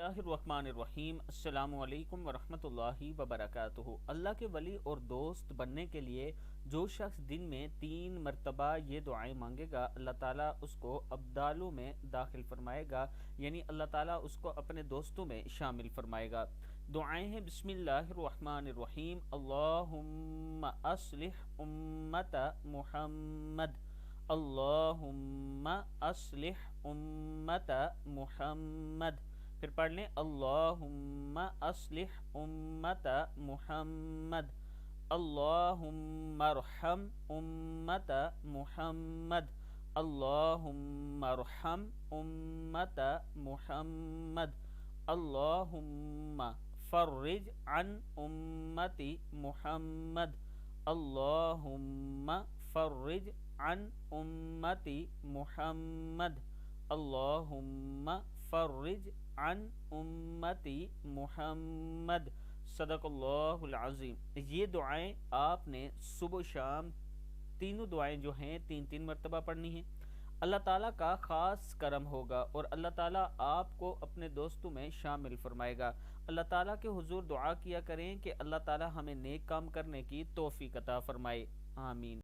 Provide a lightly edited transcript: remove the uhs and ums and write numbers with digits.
اللہ الرحمن الرحیم۔ السلام علیکم ورحمۃ اللہ وبرکاتہ۔ اللہ کے ولی اور دوست بننے کے لیے جو شخص دن میں 3 مرتبہ یہ دعائیں مانگے گا، اللہ تعالیٰ اس کو ابدالوں میں داخل فرمائے گا، یعنی اللہ تعالیٰ اس کو اپنے دوستوں میں شامل فرمائے گا۔ دعائیں ہیں بسم اللہ الرحمن الرحیم۔ اللہم اصلح امت محمد، اللہم اصلح امت محمد۔ پھر پڑھ لیں اللہم اصلح امت محمد، اللہم ارحم امت محمد، اللہم ارحم امت محمد، اللہم فرج عن امت محمد، اللہم فرج عن امت محمد، اللہم فرج عن امتی محمد۔ صدق اللہ العظیم۔ یہ دعائیں آپ نے صبح و شام تینوں دعائیں جو ہیں 3 مرتبہ پڑھنی ہیں۔ اللہ تعالیٰ کا خاص کرم ہوگا اور اللہ تعالیٰ آپ کو اپنے دوستوں میں شامل فرمائے گا۔ اللہ تعالیٰ کے حضور دعا کیا کریں کہ اللہ تعالیٰ ہمیں نیک کام کرنے کی توفیق عطا فرمائے، آمین۔